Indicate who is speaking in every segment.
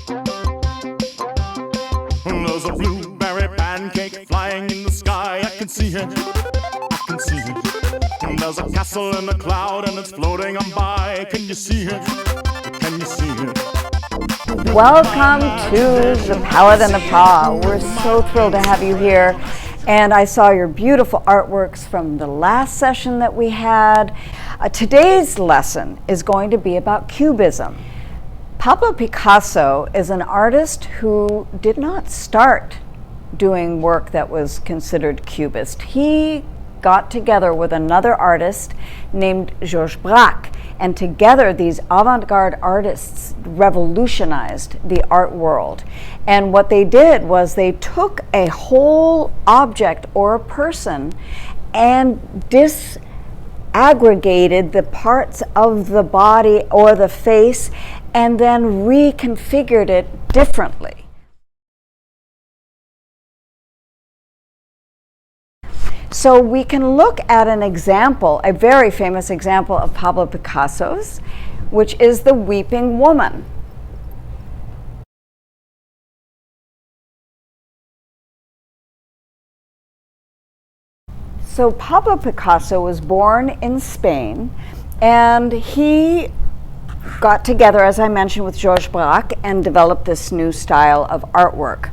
Speaker 1: There's a blueberry pancake flying in the sky. I can see it, I can see it. There's a castle in the cloud and it's floating on by. Can you see it? Can you see it?
Speaker 2: Welcome to the Palette and the Paw. We're so thrilled to have you here. And I saw your beautiful artworks from the last session that we had. Today's lesson is going to be about Cubism. Pablo Picasso is an artist who did not start doing work that was considered Cubist. He got together with another artist named Georges Braque, and together these avant-garde artists revolutionized the art world. And what they did was they took a whole object or a person and disaggregated the parts of the body or the face and then reconfigured it differently. So we can look at an example, a very famous example of Pablo Picasso's, which is the Weeping Woman. So Pablo Picasso was born in Spain, and he got together, as I mentioned, with Georges Braque and developed this new style of artwork.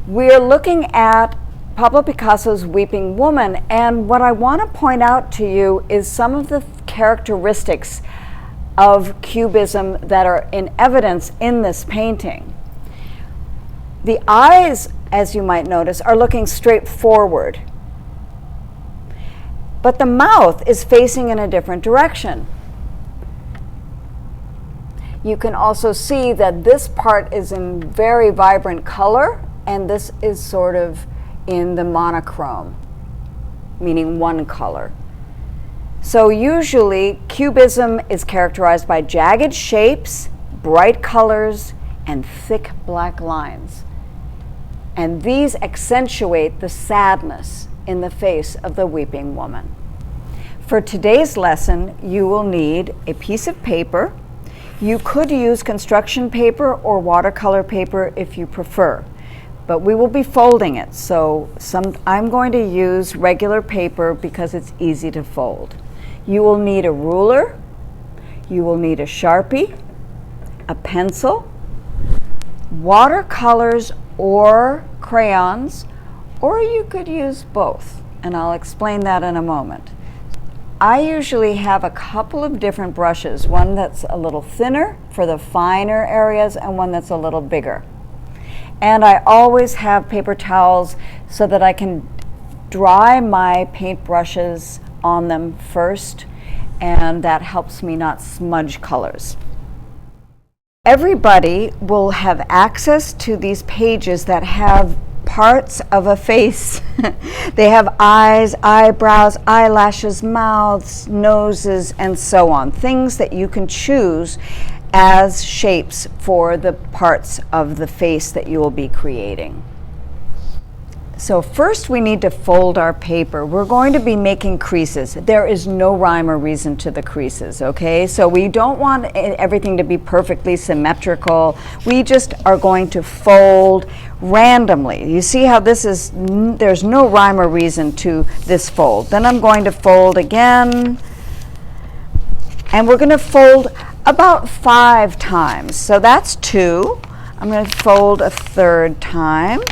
Speaker 2: We're looking at Pablo Picasso's Weeping Woman, and what I want to point out to you is some of the characteristics of Cubism that are in evidence in this painting. The eyes, as you might notice, are looking straight forward, but the mouth is facing in a different direction. You can also see that this part is in very vibrant color, and this is sort of in the monochrome, meaning one color. So usually Cubism is characterized by jagged shapes, bright colors, and thick black lines. And these accentuate the sadness in the face of the weeping woman. For today's lesson, you will need a piece of paper. You could use construction paper or watercolor paper if you prefer, but we will be folding it. So I'm going to use regular paper because it's easy to fold. You will need a ruler, you will need a Sharpie, a pencil, watercolors or crayons, or you could use both, and I'll explain that in a moment. I usually have a couple of different brushes, one that's a little thinner for the finer areas and one that's a little bigger. And I always have paper towels so that I can dry my paint brushes on them first, and that helps me not smudge colors. Everybody will have access to these pages that have parts of a face. They have eyes, eyebrows, eyelashes, mouths, noses, and so on. Things that you can choose as shapes for the parts of the face that you will be creating. So first we need to fold our paper. We're going to be making creases. There is no rhyme or reason to the creases, okay? So we don't want everything to be perfectly symmetrical. We just are going to fold randomly. You see how this is, there's no rhyme or reason to this fold. Then I'm going to fold again, and we're going to fold about 5 times. So that's 2. I'm going to fold a 3rd time,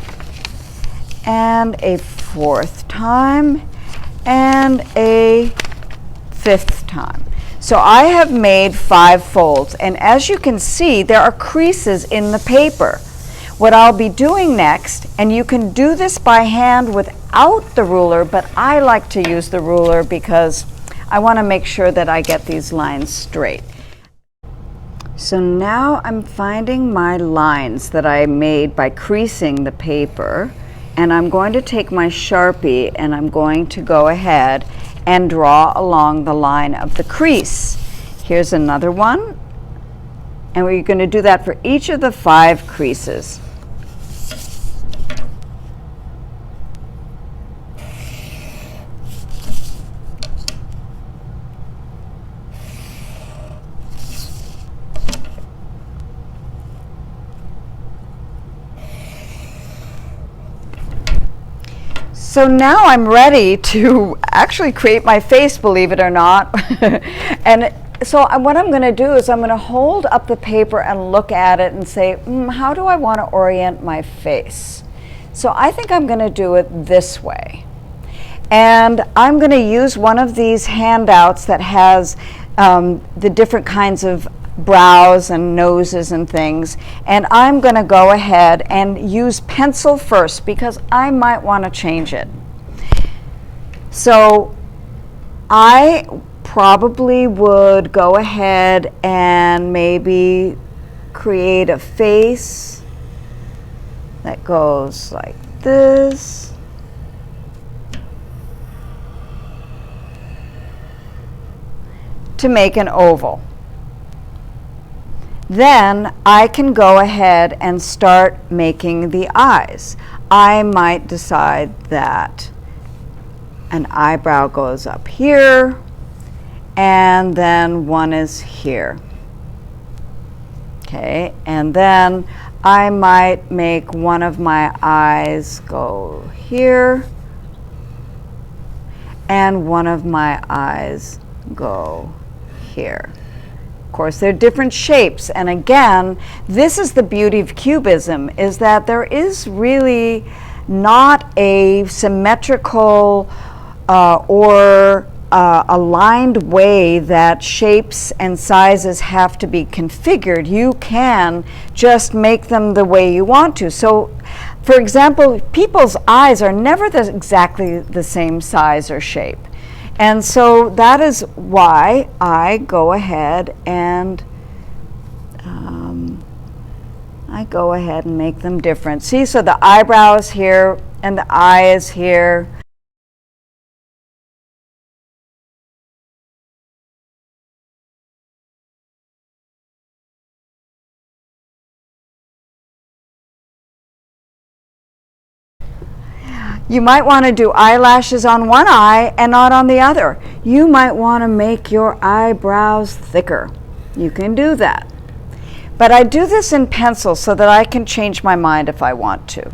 Speaker 2: and a 4th time, and a 5th time. So I have made 5 folds, and as you can see, there are creases in the paper. What I'll be doing next, and you can do this by hand without the ruler, but I like to use the ruler because I want to make sure that I get these lines straight. So now I'm finding my lines that I made by creasing the paper, and I'm going to take my Sharpie and I'm going to go ahead and draw along the line of the crease. Here's another one, and we're going to do that for each of the 5 creases. So now I'm ready to actually create my face, believe it or not. And so what I'm going to do is I'm going to hold up the paper and look at it and say, how do I want to orient my face? So I think I'm going to do it this way. And I'm going to use one of these handouts that has the different kinds of brows and noses and things, and I'm going to go ahead and use pencil first because I might want to change it. So I probably would go ahead and maybe create a face that goes like this. To make an oval. Then I can go ahead and start making the eyes. I might decide that an eyebrow goes up here and then one is here. Okay, and then I might make one of my eyes go here and one of my eyes go here. Of course, they're different shapes, and again, this is the beauty of Cubism, is that there is really not a symmetrical or aligned way that shapes and sizes have to be configured. You can just make them the way you want to. So, for example, people's eyes are never exactly the same size or shape. And so that is why I go ahead and make them different. See, so the eyebrow is here and the eye is here. You might want to do eyelashes on one eye and not on the other. You might want to make your eyebrows thicker. You can do that. But I do this in pencil so that I can change my mind if I want to.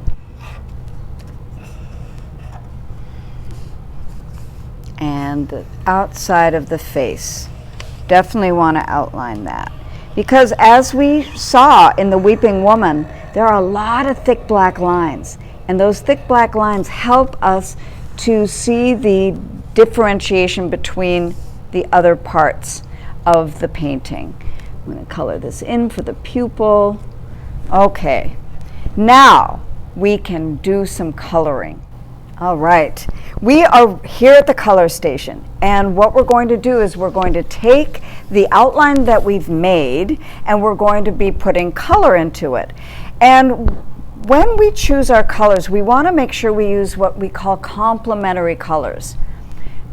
Speaker 2: And the outside of the face. Definitely want to outline that. Because as we saw in the Weeping Woman, there are a lot of thick black lines. And those thick black lines help us to see the differentiation between the other parts of the painting. I'm going to color this in for the pupil. Okay, now we can do some coloring. All right, we are here at the color station, and what we're going to do is we're going to take the outline that we've made and we're going to be putting color into it. And when we choose our colors, we want to make sure we use what we call complementary colors.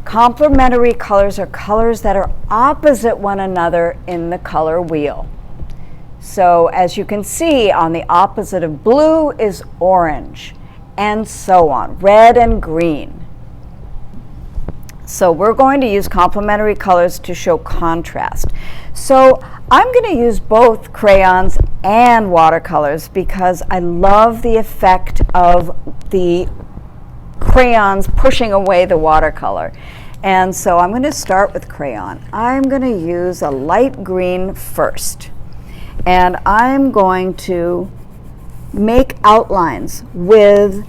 Speaker 2: Complementary colors are colors that are opposite one another in the color wheel. So as you can see, on the opposite of blue is orange, and so on, red and green. So we're going to use complementary colors to show contrast. So I'm going to use both crayons and watercolors because I love the effect of the crayons pushing away the watercolor. And so I'm going to start with crayon. I'm going to use a light green first. And I'm going to make outlines with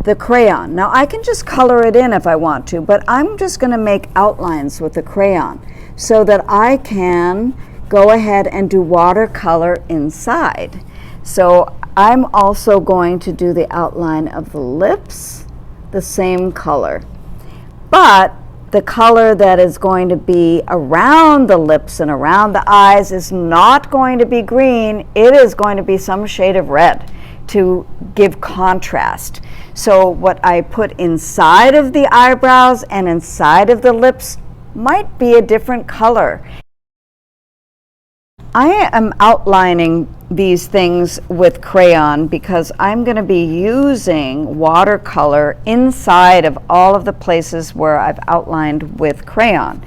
Speaker 2: the crayon. Now I can just color it in if I want to, but I'm just going to make outlines with the crayon so that I can go ahead and do watercolor inside. So I'm also going to do the outline of the lips, the same color. But the color that is going to be around the lips and around the eyes is not going to be green. It is going to be some shade of red to give contrast. So what I put inside of the eyebrows and inside of the lips might be a different color. I am outlining these things with crayon because I'm going to be using watercolor inside of all of the places where I've outlined with crayon.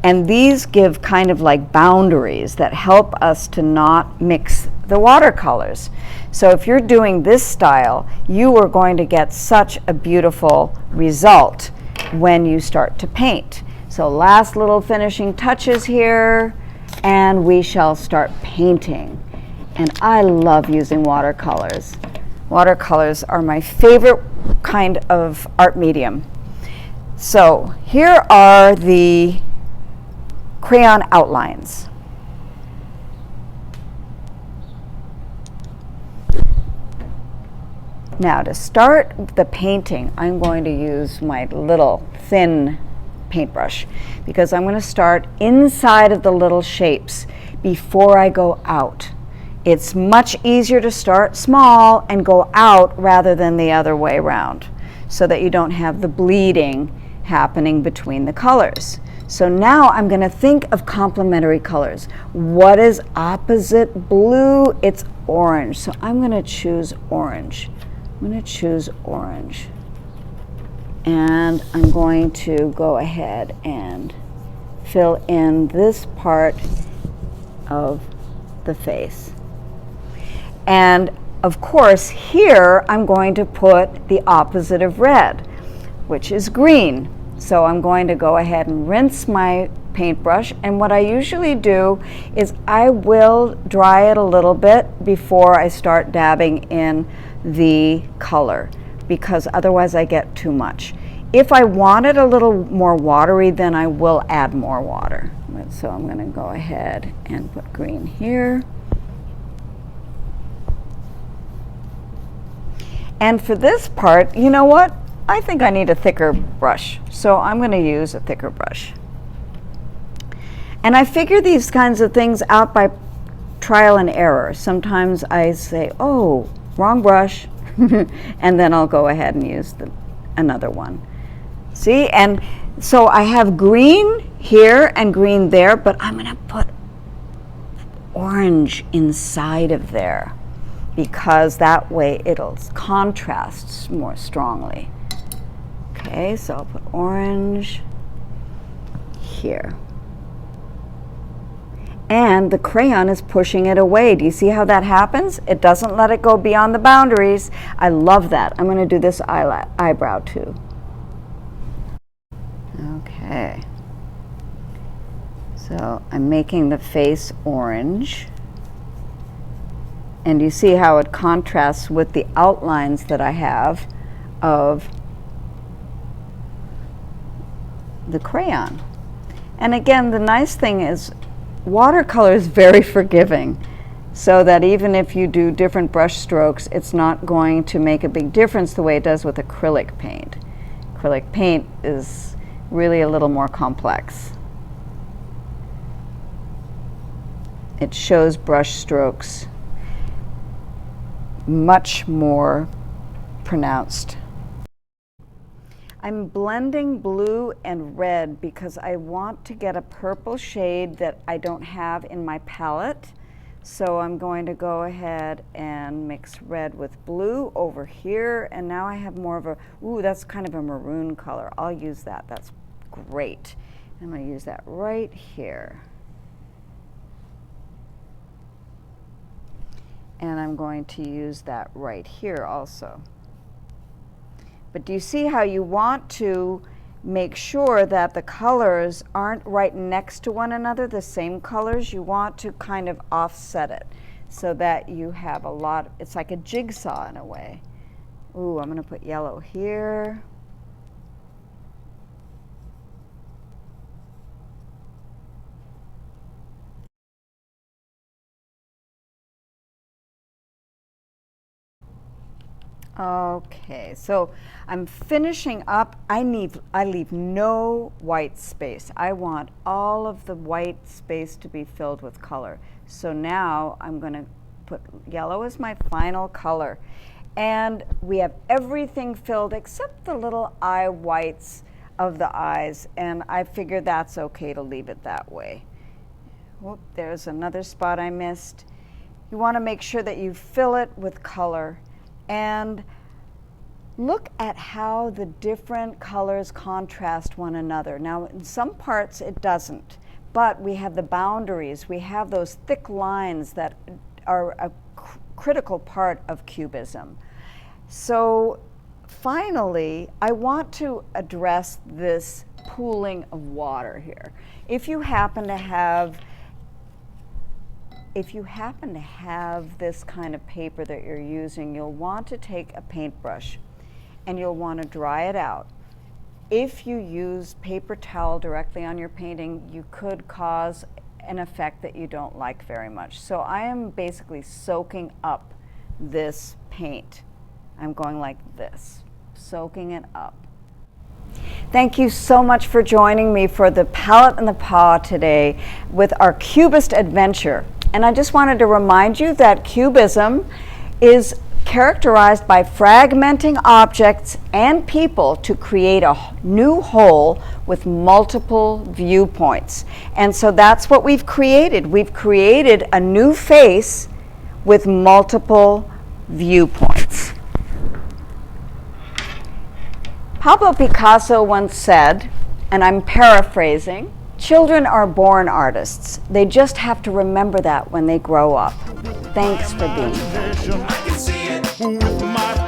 Speaker 2: And these give kind of like boundaries that help us to not mix the watercolors. So if you're doing this style, you are going to get such a beautiful result when you start to paint. So last little finishing touches here, and we shall start painting. And I love using watercolors. Watercolors are my favorite kind of art medium. So here are the crayon outlines. Now to start the painting, I'm going to use my little thin paintbrush because I'm going to start inside of the little shapes before I go out. It's much easier to start small and go out rather than the other way around, so that you don't have the bleeding happening between the colors. So now I'm going to think of complementary colors. What is opposite blue? It's orange. So I'm going to choose orange. I'm going to choose orange. And I'm going to go ahead and fill in this part of the face. And of course, here I'm going to put the opposite of red, which is green. So I'm going to go ahead and rinse my paintbrush, and what I usually do is I will dry it a little bit before I start dabbing in the color, because otherwise I get too much. If I want it a little more watery, then I will add more water. So I'm going to go ahead and put green here. And for this part, you know what? I think I need a thicker brush, so I'm going to use a thicker brush. And I figure these kinds of things out by trial and error. Sometimes I say, oh, wrong brush, and then I'll go ahead and use another one. See, and so I have green here and green there, but I'm going to put orange inside of there, because that way it'll contrast more strongly. Okay, so I'll put orange here. And the crayon is pushing it away. Do you see how that happens? It doesn't let it go beyond the boundaries. I love that. I'm going to do this eyebrow too. Okay. So I'm making the face orange. And you see how it contrasts with the outlines that I have of the crayon. And again, the nice thing is watercolor is very forgiving, so that even if you do different brush strokes, it's not going to make a big difference the way it does with acrylic paint. Acrylic paint is really a little more complex. It shows brush strokes much more pronounced. I'm blending blue and red because I want to get a purple shade that I don't have in my palette. So I'm going to go ahead and mix red with blue over here, and now I have more of a, ooh, that's kind of a maroon color. I'll use that, that's great. I'm going to use that right here. And I'm going to use that right here also. But do you see how you want to make sure that the colors aren't right next to one another, the same colors? You want to kind of offset it so that you have a lot, it's like a jigsaw in a way. Ooh, I'm going to put yellow here. Okay, so I'm finishing up. I leave no white space. I want all of the white space to be filled with color. So now I'm going to put yellow as my final color. And we have everything filled except the little eye whites of the eyes, and I figure that's okay to leave it that way. Whoop, there's another spot I missed. You want to make sure that you fill it with color. And look at how the different colors contrast one another. Now, in some parts it doesn't, but we have the boundaries, we have those thick lines that are a critical part of Cubism. So finally, I want to address this pooling of water here. If you happen to have this kind of paper that you're using, you'll want to take a paintbrush and you'll want to dry it out. If you use paper towel directly on your painting, you could cause an effect that you don't like very much. So I am basically soaking up this paint. I'm going like this, soaking it up. Thank you so much for joining me for the Palette and the Paw today with our Cubist adventure. And I just wanted to remind you that Cubism is characterized by fragmenting objects and people to create a new whole with multiple viewpoints. And so that's what we've created. We've created a new face with multiple viewpoints. Pablo Picasso once said, and I'm paraphrasing, "Children are born artists. They just have to remember that when they grow up." Thanks for being here.
Speaker 1: With my